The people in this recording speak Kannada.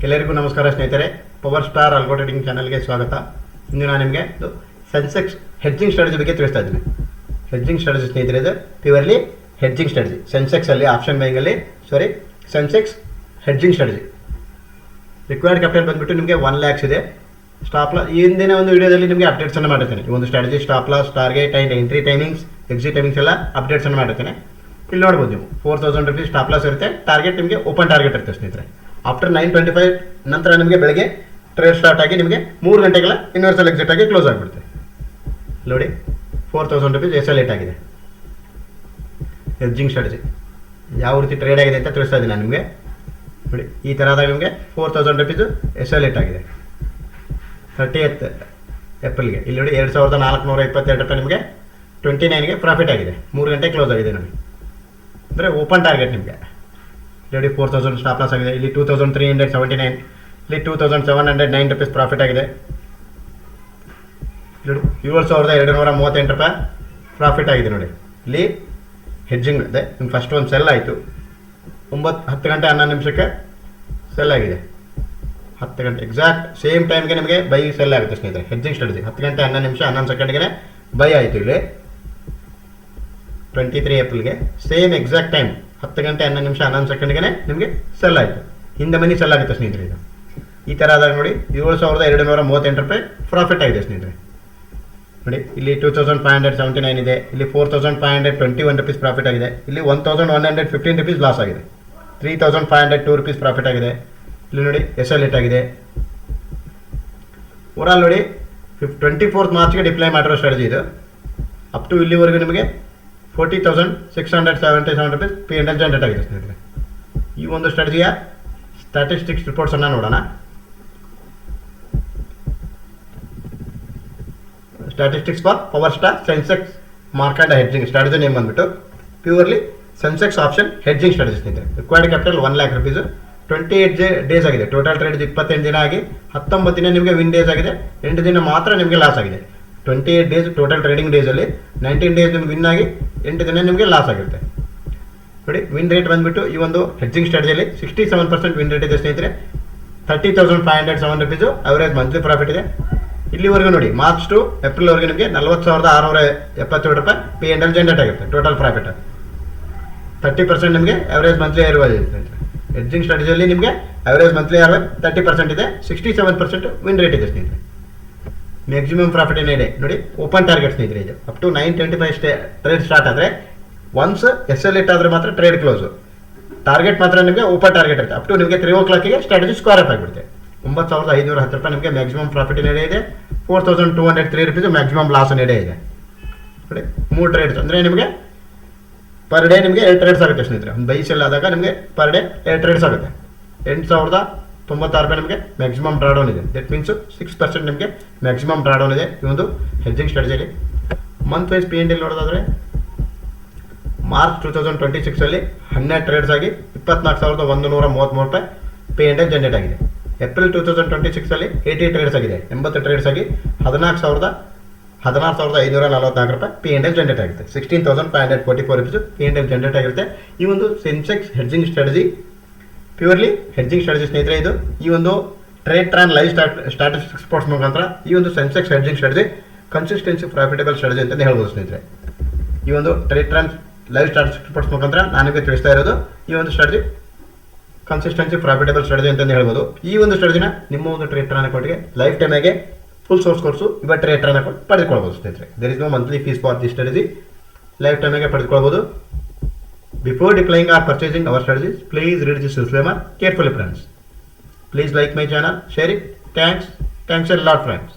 ಎಲ್ಲರಿಗೂ ನಮಸ್ಕಾರ ಸ್ನೇಹಿತರೆ. ಪವರ್ ಸ್ಟಾರ್ ಆಲ್ಗೋ ಟ್ರೇಡಿಂಗ್ ಚಾನಲ್ಗೆ ಸ್ವಾಗತ. ಇಂದು ನಾನು ನಿಮಗೆ ಸೆನ್ಸೆಕ್ಸ್ ಹೆಡ್ಜಿಂಗ್ ಸ್ಟ್ರಾಟಜಿ ಬಗ್ಗೆ ತಿಳಿಸ್ತಾ ಇದ್ದೀನಿ. ಹೆಡ್ಜಿಂಗ್ ಸ್ಟ್ರಾಟಜಿ ಸ್ನೇಹಿತರೆ, ಇದು ಪ್ಯೂರ್ಲಿ ಹೆಡ್ಜಿಂಗ್ ಸ್ಟ್ರಾಟಜಿ. ಸೆನ್ಸೆಕ್ಸಲ್ಲಿ ಆಪ್ಷನ್ ಬೈಂಗಲ್ಲಿ Sensex hedging strategy. Required capital ಬಂದುಬಿಟ್ಟು ನಿಮಗೆ 1 lakhs ಇದೆ. ಸ್ಟಾಪ್ ಲಾಸ್ ಹಿಂದಿನ ಒಂದು ವಿಡಿಯೋದಲ್ಲಿ ನಿಮಗೆ ಅಪ್ಡೇಟ್ಸನ್ನು ಮಾಡಿರ್ತೇನೆ. ಈ ಒಂದು strategy stop loss, target and entry timings, exit timings ಎಲ್ಲ ಅಪ್ಡೇಟ್ಸನ್ನು ಮಾಡಿರ್ತೇನೆ. ಇಲ್ಲಿ ನೋಡ್ಬೋದು ನೀವು 4000 rupees ಸ್ಟಾಪ್ ಲಾಸ್ ಇರುತ್ತೆ. ಟಾರ್ಗೆಟ್ ನಿಮಗೆ ಓಪನ್ ಟಾರ್ಗೆಟ್ ಇರುತ್ತೆ ಸ್ನೇಹಿತರೆ. ಆಫ್ಟರ್ 9:25 ನಂತರ ನಿಮಗೆ ಬೆಳಗ್ಗೆ ಟ್ರೇಡ್ ಸ್ಟಾರ್ಟ್ ಆಗಿ ನಿಮಗೆ 3 ಗಂಟೆಗಳ ಯೂನಿವರ್ಸಲ್ ಎಕ್ಸಿಟ್ ಆಗಿ ಕ್ಲೋಸ್ ಆಗಿಬಿಡುತ್ತೆ. ನೋಡಿ 4000 rupees ಎಸಲೇಟ್ ಆಗಿದೆ. ಹೆಡ್ಜಿಂಗ್ ಸ್ಟ್ರಾಟಜಿ ಯಾವ ರೀತಿ ಟ್ರೇಡ್ ಆಗಿದೆ ಅಂತ ತಿಳಿಸ್ತಾ ಇದ್ದೀನಿ ನಾನು ನಿಮಗೆ. ನೋಡಿ ಈ ಥರದಾಗ ನಿಮಗೆ 4000 rupees ಎಸಲೇಟ್ ಆಗಿದೆ 30th ಏಪ್ರಿಲ್ಗೆ. ಇಲ್ಲಿ ನೋಡಿ 2422 ರೂಪಾಯಿ ನಿಮಗೆ 29ಗೆ ಪ್ರಾಫಿಟ್ ಆಗಿದೆ. 3 ಗಂಟೆ ಕ್ಲೋಸ್ ಆಗಿದೆ ನೋಡಿ. ಅಂದರೆ ಓಪನ್ ಟಾರ್ಗೆಟ್ ನಿಮಗೆ ನೋಡಿ 4000 ಸ್ಟಾಪ್ ಲಾಸ್ ಆಗಿದೆ. ಇಲ್ಲಿ 2379, ಇಲ್ಲಿ 2709 rupees ಪ್ರಾಫಿಟ್ ಆಗಿದೆ. ನೋಡಿ 7238 ರೂಪಾಯಿ ಪ್ರಾಫಿಟ್ ಆಗಿದೆ. ನೋಡಿ ಇಲ್ಲಿ ಹೆಡ್ಜಿಂಗ್ ಇದೆ. ನಿಮ್ಗೆ ಫಸ್ಟ್ ಒಂದು ಸೆಲ್ ಆಯಿತು. 10 ಗಂಟೆ 11 ನಿಮಿಷಕ್ಕೆ ಸೆಲ್ ಆಗಿದೆ. 10 ಗಂಟೆ ಎಕ್ಸಾಕ್ಟ್ ಸೇಮ್ ಟೈಮ್ಗೆ ನಿಮಗೆ ಬೈ ಸೆಲ್ ಆಗುತ್ತೆ ಸ್ನೇಹಿತರೆ. ಹೆಡ್ಜಿಂಗ್ ಸ್ಟ್ರಾಟಜಿ 10 ಗಂಟೆ 11 ನಿಮಿಷ 11 ಸೆಕೆಂಡ್ಗೆ ಬೈ ಆಯಿತು. ಇಲ್ಲಿ 23 ಏಪ್ರಿಲ್ಗೆ ಸೇಮ್ ಎಕ್ಸಾಕ್ಟ್ ಟೈಮ್ 10 ಗಂಟೆ 11 ನಿಮಿಷ 11 ಸೆಕೆಂಡ್ಗೆ ನಿಮಗೆ ಸೆಲ್ ಆಯಿತು. ಹಿಂದೆ ಮನಿ ಸೆಲ್ ಆಗುತ್ತೆ ಸ್ನೇಹಿತರೆ. ಇದು ಈ ಥರ ಆದಾಗ ನೋಡಿ 7238 ರೂಪಾಯಿ ಪ್ರಾಫಿಟ್ ಆಗಿದೆ ಸ್ನೇಹಿತರೆ. ನೋಡಿ ಇಲ್ಲಿ 2579 ಇದೆ. ಇಲ್ಲಿ 4521 rupees ಪ್ರಾಫಿಟ್ ಆಗಿದೆ. ಇಲ್ಲಿ 1115 rupees ಲಾಸ್ ಆಗಿದೆ. 3502 rupees ಪ್ರಾಫಿಟ್ ಆಗಿದೆ. ಇಲ್ಲಿ ನೋಡಿ ಎಸಲೇಟ್ ಆಗಿದೆ. ಓವರಾಲ್ ನೋಡಿ 24th ಮಾರ್ಚ್ಗೆ ಡಿಪ್ಲೈ ಮಾಡಿರೋ ಸ್ಟ್ರಾಟಜಿ ಇದು. ಅಪ್ ಟು ಇಲ್ಲಿವರೆಗೂ ನಿಮಗೆ 40,677 rupees P&L ಜನರೇಟ್ ಆಗಿದೆ ಸ್ನೇಹಿತರೆ. ಈ ಒಂದು ಸ್ಟ್ರಾಟಜಿಯ ಸ್ಟ್ಯಾಟಿಸ್ಟಿಕ್ಸ್ ರಿಪೋರ್ಟ್ಸನ್ನು ನೋಡೋಣ. Statistics for power star Sensex market hedging strategy name ಬಂದ್ಬಿಟ್ಟು purely Sensex option hedging strategy ಸ್ನೇಹಿತರೆ. Required capital 1 lakh rupees. 28 days ಆಗಿದೆ. ಟೋಟಲ್ ಟ್ರೇಡ್ 28 ದಿನ ಆಗಿ 19 ದಿನ ನಿಮಗೆ ವಿನ್ ಡೇಸ್ ಆಗಿದೆ. 8 ದಿನ ಮಾತ್ರ ನಿಮಗೆ ಲಾಸ್ ಆಗಿದೆ. 28 ಡೇಸ್ ಟೋಟಲ್ ಟ್ರೇಡಿಂಗ್ ಡೇಸಲ್ಲಿ 19 ಡೇಸ್ ನಿಮ್ಗೆ ವಿನ್ ಆಗಿ 8 ದಿನ ನಿಮಗೆ ಲಾಸ್ ಆಗಿರುತ್ತೆ. ನೋಡಿ ವಿನ್ ರೇಟ್ ಬಂದುಬಿಟ್ಟು ಈ ಒಂದು ಹೆಡ್ಜಿಂಗ್ ಸ್ಟ್ರಾಟಜಿಯಲ್ಲಿ 67% ವಿನ್ ರೇಟ್ ಇದೆ ಸ್ನೇಹಿತರೆ. 30,507 rupees ಅವರೇಜ್ ಮಂತ್ಲಿ ಪ್ರಾಫಿಟ್ ಇದೆ. ಇಲ್ಲಿವರೆಗೂ ನೋಡಿ ಮಾರ್ಚ್ ಟು ಏಪ್ರಿಲ್ವರೆಗೆ ನಿಮಗೆ 40,677 ರೂಪಾಯಿ P&L ಜನರೇಟ್ ಆಗುತ್ತೆ. ಟೋಟಲ್ ಪ್ರಾಫಿಟ್ 30% ನಿಮಗೆ ಅವರೇಜ್ ಮಂತ್ಲಿ ಇರುವುದು ಸ್ನೇಹಿತರೆ. ಹೆಡ್ಜಿಂಗ್ ಸ್ಟ್ರಾಟಜಿಯಲ್ಲಿ ನಿಮಗೆ ಅವರೇಜ್ ಮಂತ್ಲಿ 30% ಇದೆ. 67% ವಿನ್ ರೇಟ್ ಇದೆ ಸ್ನೇಹಿತರೆ. ಮ್ಯಾಕ್ಸಿಮಮ್ ಪ್ರಾಫಿಟ್ ಏನಿದೆ ನೋಡಿ ಓಪನ್ ಟಾರ್ಗೆಟ್ ಸ್ನೇಹಿತರೆ. ಇದು ಅಪ್ ಟು 9:25 ಟ್ರೇಡ್ ಸ್ಟಾರ್ಟ್ ಆದರೆ ಒನ್ಸ್ ಎಸಲೇಟ್ ಆದರೆ ಮಾತ್ರ ಟ್ರೇಡ್ ಕ್ಲೋಸು. ಟಾರ್ಗೆಟ್ ಮಾತ್ರ ನಿಮಗೆ ಓಪನ್ ಟಾರ್ಗೆಟ್ ಇರುತ್ತೆ. ಅಪ್ ಟು ನಿಮಗೆ 3 o'clock ಸ್ಟ್ರಾಟಜಿ ಸ್ಕ್ವೇರ್ ಅಪ್ ಆಗಿಬಿಡುತ್ತೆ. 9,510 ರೂಪಾಯಿ ನಿಮಗೆ ಮ್ಯಾಕ್ಸಿಮಮ್ ಪ್ರಾಫಿಟ್ ನಡೆ ಇದೆ. 4,203 rupees ಮ್ಯಾಕ್ಸಿಮಮ್ ಲಾಸ್ ನಡೆ ಇದೆ. ನೋಡಿ 3 ಟ್ರೇಡ್ಸ್ ಅಂದರೆ ನಿಮಗೆ ಪರ್ ಡೇ ನಿಮಗೆ 2 ಟ್ರೇಡ್ಸ್ ಆಗುತ್ತೆ ಸ್ನೇಹಿತರೆ. ಒಂದು ಬೈ ಸೆಲ್ ಆದಾಗ ನಿಮಗೆ ಪರ್ ಡೇ 2 ಟ್ರೇಡ್ಸ್ ಆಗುತ್ತೆ. 8,096 ರೂಪಾಯಿ ನಿಮಗೆ ಮ್ಯಾಕ್ಸಿಮಮ್ ಡ್ರಾಡೌನ್ ಇದೆ. ದಟ್ ಮೀನ್ಸ್ 6% ನಿಮಗೆ ಮ್ಯಾಕ್ಸಿಮಮ್ ಡ್ರಾಡೌನ್ ಇದೆ ಈ ಒಂದು ಹೆಡ್ಜಿಂಗ್ ಸ್ಟ್ರಾಟಜಿಯಲ್ಲಿ. ಮಂತ್ ವೈಸ್ P&L ನೋಡೋದಾದರೆ ಮಾರ್ಚ್ 2026 12 ಟ್ರೇಡ್ಸ್ ಆಗಿ 24,133 ರೂಪಾಯಿ P&L ಜನರೇಟ್ ಆಗಿದೆ. ಏಪ್ರಿಲ್ 2026 80 ಟ್ರೇಡ್ಸ್ ಆಗಿದೆ. 80 ಟ್ರೇಡ್ಸ್ ಆಗಿ 16,544 ರೂಪಾಯಿ P&L ಜನರೇಟ್ ಆಗುತ್ತೆ. 16,544 rupees P&L ಜನರೇಟ್ ಆಗಿರುತ್ತೆ. ಈ ಒಂದು Sensex hedging strategy purely hedging strategy ಸ್ನೇಹಿತರೆ. ಇದು ಈ ಒಂದು ಟ್ರೇಡ್ ಟ್ರಾನ್ ಲೈವ್ ಸ್ಟ್ಯಾಟಿಸ್ಟಿಕ್ಸ್ ರಿಪೋರ್ಟ್ಸ್ ಮುಖಾಂತರ ಈ ಒಂದು Sensex hedging strategy consistency profitable strategy ಅಂತಲೇ ಹೇಳ್ಬೋದು ಸ್ನೇಹಿತರೆ. ಈ ಒಂದು ಟ್ರೇಡ್ ಟ್ರಾನ್ ಲೈವ್ ಸ್ಟ್ಯಾಟಿಸ್ಟಿಕ್ಸ್ ರಿಪೋರ್ಟ್ಸ್ ಮುಖಾಂತರ ನಾನು ನಿಮಗೆ ತಿಳಿಸ್ತಾ ಇರೋದು ಈ ಒಂದು ಸ್ಟ್ರಾಟಜಿ ಕನ್ಸಿಸ್ಟೆನ್ಸಿ ಪ್ರಾಫಿಟಬಲ್ ಸ್ಟ್ರಾಟಜಿ ಅಂತಲೇ ಹೇಳ್ಬೋದು. ಈ ಒಂದು ಸ್ಟ್ರಾಟಜಿನ ನಿಮ್ಮ ಒಂದು ಟ್ರೇಡ್ ಟ್ರಾನ್ ಅಕೌಂಟ್ಗೆ ಲೈಫ್ ಟೈಮಾಗೆ ಫುಲ್ ಸೋರ್ಸ್ ಕೋರ್ಸು ಇವಾಗ ಟ್ರೇಡ್ ಟ್ರಾನ್ ಅಕೌಂಟ್ ಪಡೆದುಕೊಳ್ಬೋದು ಸ್ನೇಹಿತರೆ. There is no monthly fees for this strategy. Life ಟೈಮಾಗೆ ಪಡೆದುಕೊಳ್ಬೋದು. Before deploying or purchasing our strategies, please read this disclaimer carefully friends. Please like my channel, share it. Thanks a lot friends.